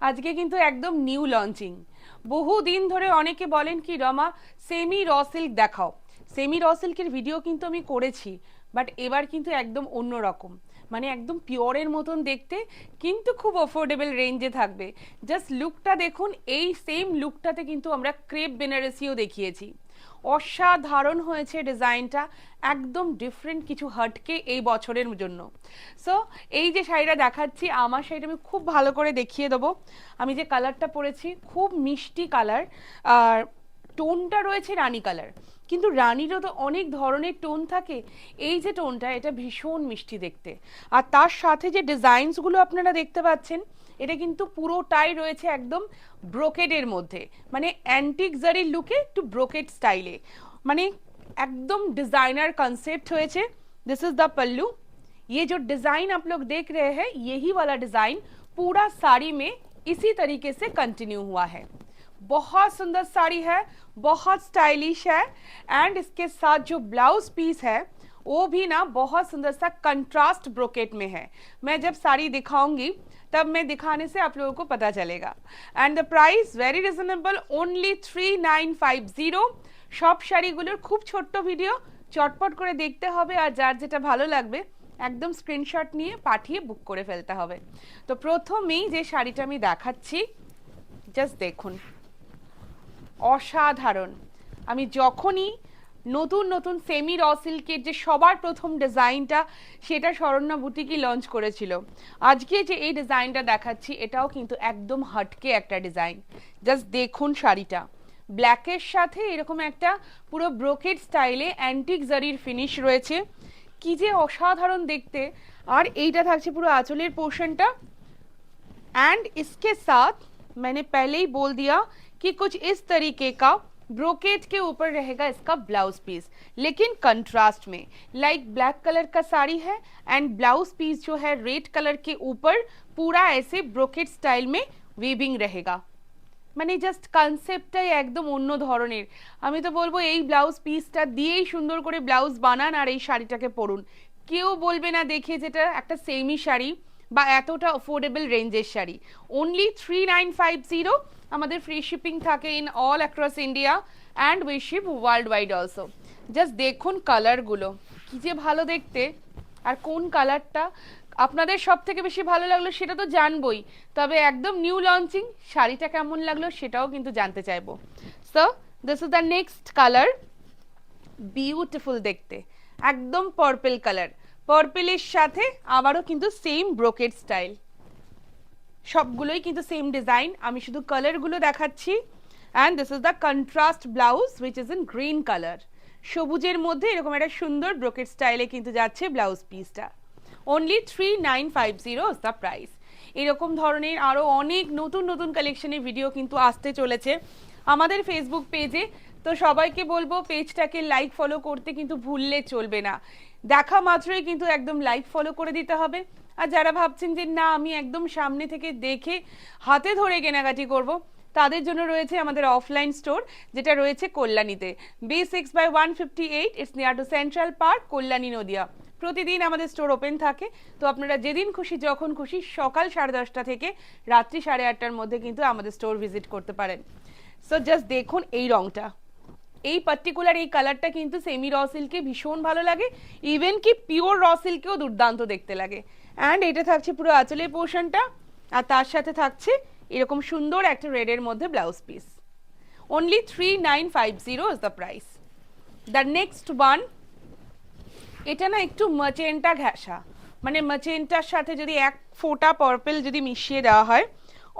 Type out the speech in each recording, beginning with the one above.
আজকে কিন্তু একদম নিউ লঞ্চিং। বহু দিন ধরে অনেকে বলেন কি রমা সেমি র সিল্ক দেখাও। সেমি র সিল্কের ভিডিও কিন্তু আমি করেছি, বাট এবার কিন্তু একদম অন্য রকম, মানে একদম পিওরের মতন দেখতে, কিন্তু খুব অফোর্ডেবল রেঞ্জে থাকবে। জাস্ট লুকটা দেখুন, এই সেম লুকটাতে কিন্তু আমরা ক্রেপ বেনারসিও দেখিয়েছি। অসাধারণ হয়েছে ডিজাইনটা, একদম ডিফারেন্ট কিছু হটকে এই বছরের জন্য। সো এই যে শাড়িটা দেখাচ্ছি, আমার শাড়িটা আমি খুব ভালো করে দেখিয়ে দেবো। আমি যে কালারটা পরেছি খুব মিষ্টি কালার, আর টোনটা রয়েছে রানী কালার। কিন্তু রানীরও তো অনেক ধরনের টোন থাকে, এই যে টোনটা এটা ভীষণ মিষ্টি দেখতে। আর তার সাথে যে ডিজাইনসগুলো আপনারা দেখতে পাচ্ছেন, এটা কিন্তু পুরোটাই রয়েছে একদম ব্রোকেডের মধ্যে, মানে অ্যান্টিক জারির লুকে একটু ব্রোকেড স্টাইলে, মানে एकदम डिजाइनर कंसेप्ट हुए छे। दिस इज द पल्लू। ये जो डिजाइन आप लोग देख रहे हैं, यही वाला डिजाइन पूरा साड़ी में इसी तरीके से कंटिन्यू हुआ है। बहुत सुंदर साड़ी है, बहुत स्टाइलिश है। एंड इसके साथ जो ब्लाउज पीस है वो भी ना बहुत सुंदर सा कंट्रास्ट ब्रोकेट में है। मैं जब साड़ी दिखाऊंगी तब मैं दिखाने से आप लोगों को पता चलेगा। And the price very reasonable, only 3950। সব শাড়িগুলোর খুব ছোট্ট ভিডিও, চটপট করে দেখতে হবে, আর যার যেটা ভালো লাগবে একদম স্ক্রিনশট নিয়ে পাঠিয়ে বুক করে ফেলতে হবে। তো প্রথমেই যে শাড়িটা আমি দেখাচ্ছি, জাস্ট দেখুন, অসাধারণ। আমি যখনই নতুন নতুন সেমি র সিল্কের যে সবার প্রথম ডিজাইনটা, সেটা শরণ্যা বুটিকই লঞ্চ করেছিল। আজকে যে এই ডিজাইনটা দেখাচ্ছি, এটাও কিন্তু একদম হটকে একটা ডিজাইন। জাস্ট দেখুন শাড়িটা, ব্ল্যাকের সাথে এরকম একটা পুরো ব্রোকেড স্টাইলে অ্যান্টিক জারির ফিনিশ রয়েছে, কি যে অসাধারণ দেখতে। আর এইটা থাকছে পুরো আঁচলের পোর্শনটা। एंड इसके साथ मैंने पहले ही बोल दिया कि कुछ इस तरीके का ब्रोकेट के ऊपर रहेगा इसका ब्लाउज पीस, लेकिन कंट्रास्ट में। लाइक ब्लैक कलर का साड़ी है एंड ब्लाउज पीस जो है रेड कलर के ऊपर पूरा ऐसे ब्रोकेट स्टाइल में वीविंग रहेगा। মানে জাস্ট কনসেপ্টটাই একদম অন্য ধরনের। আমি তো বলবো এই ব্লাউজ পিসটা দিয়েই সুন্দর করে ব্লাউজ বানান আর এই শাড়িটাকে পরুন, কেউ বলবে না দেখে যেটা একটা সেমি শাড়ি বা এতটা অফোর্ডেবল রেঞ্জের শাড়ি। অনলি 3950। আমাদের ফ্রি শিপিং থাকে in all across India and we ship worldwide also. Just দেখুন কালারগুলো, কি যে ভালো দেখতে। আর কোন কালারটা আপনাদের সব থেকে বেশি ভালো লাগলো সেটা তো জানবই, তবে একদম নিউ লঞ্চিং শাড়িটা কেমন লাগলো সেটাও কিন্তু জানতে চাইবো। So this is the next colour, beautiful দেখতে, একদম পার্পল কালার। পার্পলের সাথে আবারও কিন্তু সেম ব্রোকেড স্টাইল, সবগুলোই কিন্তু সেম ডিজাইন। আমি শুধু কালারগুলো দেখাচ্ছি। And this is the contrast blouse which is in green colour. সবুজের মধ্যে এরকম একটা সুন্দর ব্রোকেড স্টাইলে কিন্তু যাচ্ছে ব্লাউজ পিসটা। Only 3950 is the price. এরকম ধরনের আরও অনেক নতুন নতুন কালেকশনের ভিডিও কিন্তু আসতে চলেছে আমাদের ফেসবুক পেজে। তো সবাইকে বলবো পেজটাকে লাইক ফলো করতে কিন্তু ভুললে চলবে না। দেখা মাত্রই কিন্তু একদম লাইক ফলো করে দিতে হবে। আর যারা ভাবছেন যে না আমি একদম সামনে থেকে দেখে হাতে ধরে কেনাকাটি করব, তাদের জন্য রয়েছে আমাদের অফলাইন স্টোর, যেটা রয়েছে কল্যাণীতে, B6/158। It's near to central park, Kalyani, Nadia. প্রতিদিন আমাদের স্টোর ওপেন থাকে, তো আপনারা যেদিন খুশি যখন খুশি সকাল 10:30 থেকে রাত্রি 8:30টার মধ্যে কিন্তু আমাদের স্টোর ভিজিট করতে পারেন। সো জাস্ট দেখুন এই রংটা, এই পার্টিকুলার এই কালারটা কিন্তু সেমি র সিল্কে ভীষণ ভালো লাগে, ইভেন কি পিওর র সিল্কেও দুর্দান্ত দেখতে লাগে। অ্যান্ড এটা থাকছে পুরো আঁচলের পোর্শনটা, আর তার সাথে থাকছে এরকম সুন্দর একটা রেডের মধ্যে blouse piece. Only 3950 is the price. The next one, এটা না একটু ম্যাজেন্টা ঘেঁষা, মানে ম্যাজেন্টার সাথে যদি এক ফোঁটা পার্পল যদি মিশিয়ে দেওয়া হয়,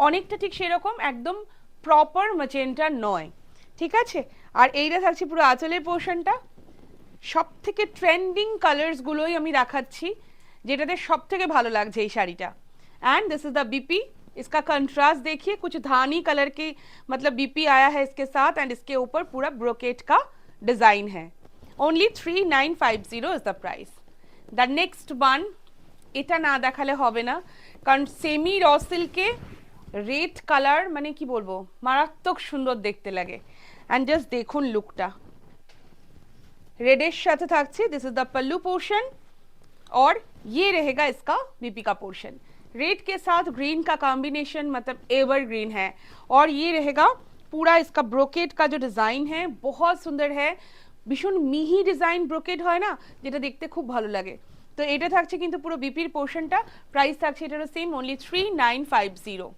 অনেকটা ঠিক সেরকম, একদম প্রপার ম্যাজেন্টা নয়, ঠিক আছে। আর এইটা থাকছে পুরো আঁচলের পোর্শনটা। সব থেকে ট্রেন্ডিং কালার্সগুলোই আমি দেখাচ্ছি, যেটাতে সব থেকে ভালো লাগছে এই শাড়িটা। And this is the BP. इसका कंट्रास्ट देखिए, कुछ धानी कलर की मतलब बीपी आया है इसके साथ, एंड इसके ऊपर पूरा ब्रोकेट का डिजाइन है। Only 3950 is the price. The next one, এটা না দেখালে হবে না, কারণ সেমি র সিল্কে রেড কালার মানে কি বলবো, মারাত্মক সুন্দর দেখতে লাগে। एंड जस्ट দেখুন লুকটা, रेडेर साथे থাকছে। This is the pallu portion और ये रहेगा इसका बीपी का पोर्शन। रेड के साथ ग्रीन का कॉम्बिनेशन मतलब एवरग्रीन है। और ये रहेगा पूरा इसका ब्रोकेट का जो डिजाइन है बहुत सुंदर है, ভীষণ মিহি ডিজাইন ব্রোকেড হয় না, যেটা দেখতে খুব ভালো লাগে। তো এটা থাকছে কিন্তু পুরো বিপির পোর্শনটা, প্রাইস থাকছে এটারও same only 3950।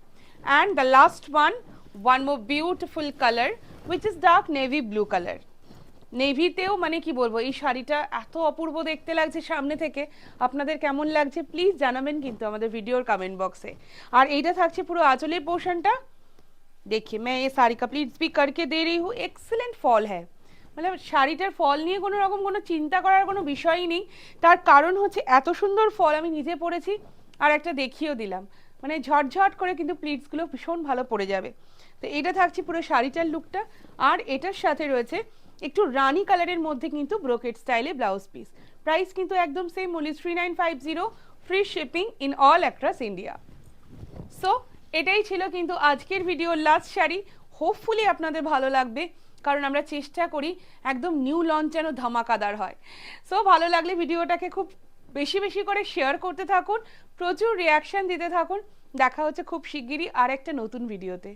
And the last one more beautiful colour which is dark navy blue colour. নেভিতেও মানে কি বলবো, এই শাড়িটা এত অপূর্ব দেখতে লাগছে সামনে থেকে, আপনাদের কেমন লাগছে প্লিজ জানাবেন কিন্তু আমাদের ভিডিওর কমেন্ট বক্সে। আর এইটা থাকছে পুরো আঁচলের পোর্শনটা। देखिए मैं ये साड़ी का प्लीट्स भी करके दे रही हूँ, एक्सीलेंट फॉल है, মানে শাড়িটার ফল নিয়ে কোনো রকম কোনো চিন্তা করার কোনো বিষয়ই নেই। তার কারণ হচ্ছে এত সুন্দর ফল আমি নিজে পরেছি আর একটা দেখিয়েও দিলাম, মানে ঝটঝট করে কিন্তু প্লিটসগুলো ভীষণ ভালো পড়ে যাবে। তো এটা থাকছে পুরো শাড়িটার লুকটা। আর এটার সাথে রয়েছে একটু রানি কালারের মধ্যে কিন্তু ব্রোকেট স্টাইলে ব্লাউজ পিস, প্রাইস কিন্তু একদম same only 3950, free shipping in all across India. So এটাই ছিল কিন্তু আজকের ভিডিওর লাস্ট শাড়ি, হোপফুলি আপনাদের ভালো লাগবে কারণ আমরা চেষ্টা করি একদম নিউ লঞ্চ যেন ধামাকাদার হয়। সো ভালো লাগলে ভিডিওটাকে খুব বেশি বেশি করে শেয়ার করতে থাকুন, প্রচুর রিয়াকশন দিতে থাকুন। দেখা হচ্ছে খুব শিগগিরই আর একটা নতুন ভিডিওতে।